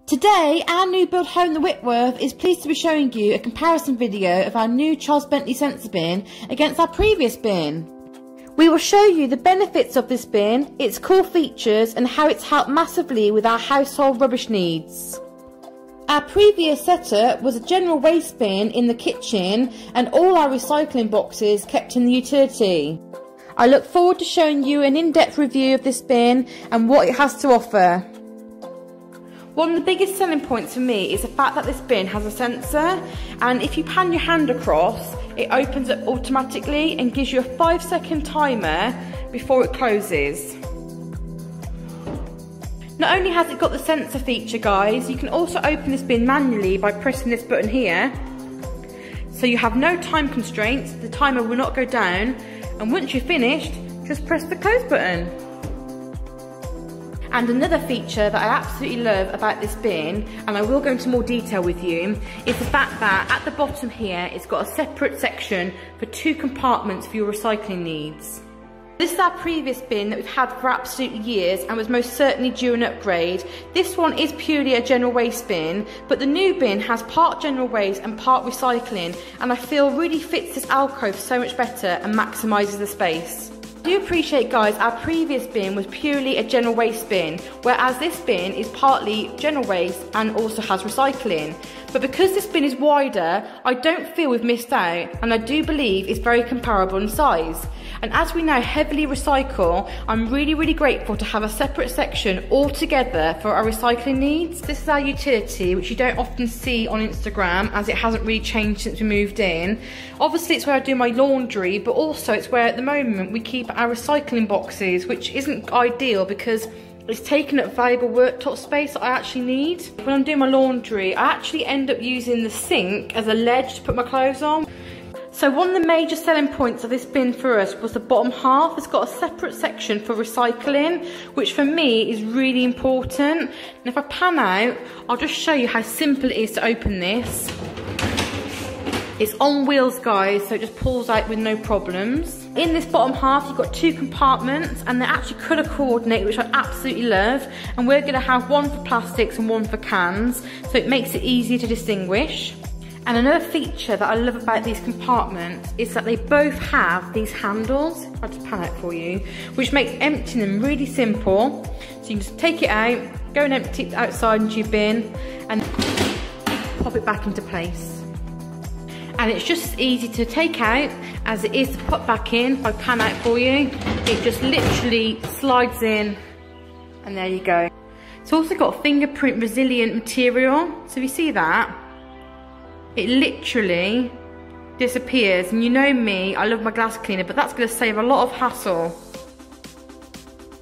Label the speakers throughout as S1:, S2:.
S1: Today, our new build home, the Whitworth, is pleased to be showing you a comparison video of our new Charles Bentley sensor bin against our previous bin. We will show you the benefits of this bin, its cool features and how it's helped massively with our household rubbish needs. Our previous setup was a general waste bin in the kitchen and all our recycling boxes kept in the utility. I look forward to showing you an in-depth review of this bin and what it has to offer. One of the biggest selling points for me is the fact that this bin has a sensor, and if you pan your hand across, it opens up automatically and gives you a 5-second timer before it closes. Not only has it got the sensor feature, guys, you can also open this bin manually by pressing this button here. So you have no time constraints, the timer will not go down, and once you're finished, just press the close button. And another feature that I absolutely love about this bin, and I will go into more detail with you, is the fact that at the bottom here it's got a separate section for 2 compartments for your recycling needs. This is our previous bin that we've had for absolutely years and was most certainly due an upgrade. This one is purely a general waste bin, but the new bin has part general waste and part recycling, and I feel really fits this alcove so much better and maximises the space. I do appreciate, guys, our previous bin was purely a general waste bin, whereas this bin is partly general waste and also has recycling. But because this bin is wider, I don't feel we've missed out, and I do believe it's very comparable in size. And as we now heavily recycle, I'm really grateful to have a separate section altogether for our recycling needs. This is our utility, which you don't often see on Instagram as it hasn't really changed since we moved in. Obviously it's where I do my laundry, but also it's where at the moment we keep our recycling boxes, which isn't ideal because it's taken up valuable worktop space that I actually need. When I'm doing my laundry, I actually end up using the sink as a ledge to put my clothes on. So one of the major selling points of this bin for us was the bottom half. It's got a separate section for recycling, which for me is really important. And if I pan out, I'll just show you how simple it is to open this. It's on wheels, guys, so it just pulls out with no problems. In this bottom half, you've got 2 compartments, and they're actually colour coordinated, which I absolutely love. And we're gonna have one for plastics and one for cans, so it makes it easier to distinguish. And another feature that I love about these compartments is that they both have these handles. I'll just pan out for you, which makes emptying them really simple. So you can just take it out, go and empty it outside into your bin, and pop it back into place. And it's just as easy to take out as it is to put back in. If I pan out for you, it just literally slides in, and there you go. It's also got a fingerprint resilient material, so if you see that, it literally disappears. And you know me, I love my glass cleaner, but that's going to save a lot of hassle.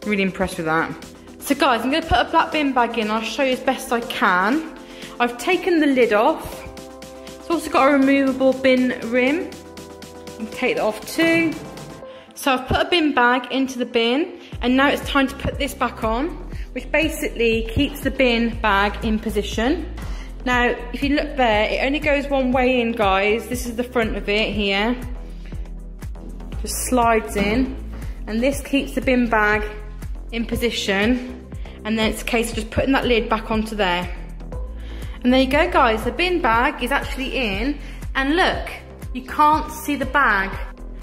S1: Really impressed with that. So guys, I'm going to put a black bin bag in. I'll show you as best I can. I've taken the lid off. It's also got a removable bin rim. You can take that off too. So I've put a bin bag into the bin, and now it's time to put this back on, which basically keeps the bin bag in position. Now, if you look there, it only goes one way in, guys. This is the front of it here. Just slides in, and this keeps the bin bag in position, and then it's a case of just putting that lid back onto there. And there you go, guys, the bin bag is actually in, and look, you can't see the bag.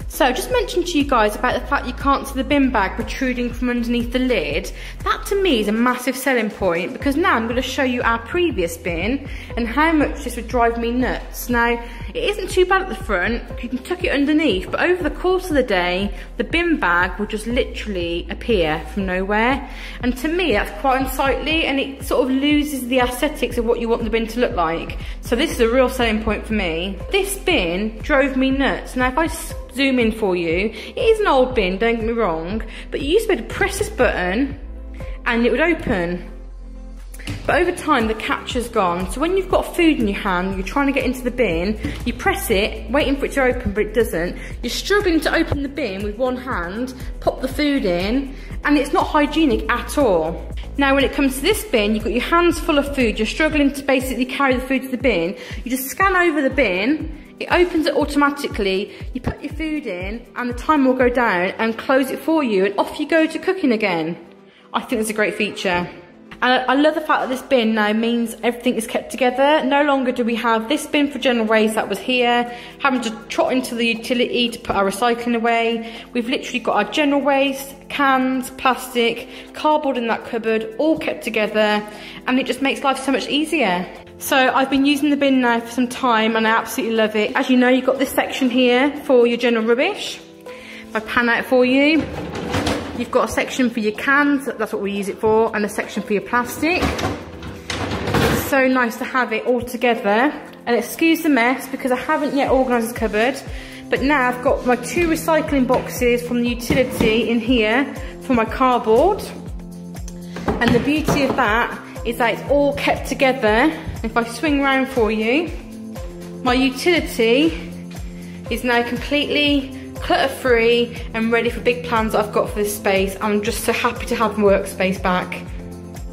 S1: So just mentioned to you guys about the fact you can't see the bin bag protruding from underneath the lid. That to me is a massive selling point, because now I'm going to show you our previous bin and how much this would drive me nuts. Now, it isn't too bad at the front, you can tuck it underneath, but over the course of the day, the bin bag will just literally appear from nowhere. And to me, that's quite unsightly, and it sort of loses the aesthetics of what you want the bin to look like. So this is a real selling point for me. This bin drove me nuts. Now if I zoom in for you, it is an old bin, don't get me wrong, but you used to be able to press this button and it would open. But over time the capture's gone, so when you've got food in your hand, you're trying to get into the bin, you press it, waiting for it to open, but it doesn't. You're struggling to open the bin with one hand, pop the food in, and it's not hygienic at all. Now when it comes to this bin, you've got your hands full of food, you're struggling to basically carry the food to the bin, you just scan over the bin, it opens it automatically, you put your food in, and the timer will go down and close it for you, and off you go to cooking again. I think it's a great feature. And I love the fact that this bin now means everything is kept together. No longer do we have this bin for general waste that was here, having to trot into the utility to put our recycling away. We've literally got our general waste, cans, plastic, cardboard in that cupboard, all kept together, and it just makes life so much easier. So I've been using the bin now for some time and I absolutely love it. As you know, you've got this section here for your general rubbish. If I pan out for you, you've got a section for your cans, that's what we use it for, and a section for your plastic. It's so nice to have it all together. And excuse the mess because I haven't yet organised this cupboard, but now I've got my 2 recycling boxes from the utility in here for my cardboard. And the beauty of that is that it's all kept together. If I swing around for you, my utility is now completely clutter-free and ready for big plans that I've got for this space. I'm just so happy to have my workspace back.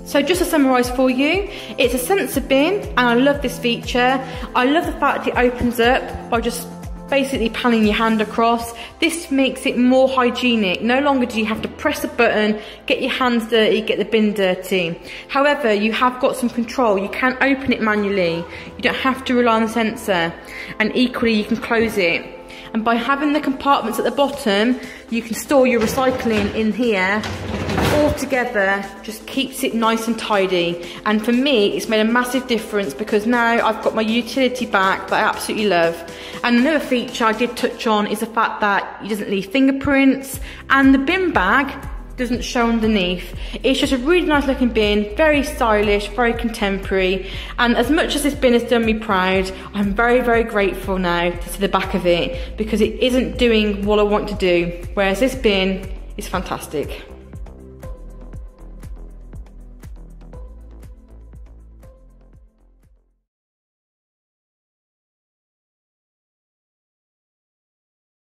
S1: So just to summarise for you, it's a sensor bin and I love this feature. I love the fact it opens up by just basically panning your hand across. This makes it more hygienic. No longer do you have to press a button, get your hands dirty, get the bin dirty. However, you have got some control. You can open it manually. You don't have to rely on the sensor. And equally, you can close it. And by having the compartments at the bottom, you can store your recycling in here all together. Just keeps it nice and tidy. And for me, it's made a massive difference because now I've got my utility back that I absolutely love. And another feature I did touch on is the fact that it doesn't leave fingerprints and the bin bag doesn't show underneath. It's just a really nice looking bin, very stylish, very contemporary, and as much as this bin has done me proud, I'm very, very grateful now to see the back of it because it isn't doing what I want to do, whereas this bin is fantastic.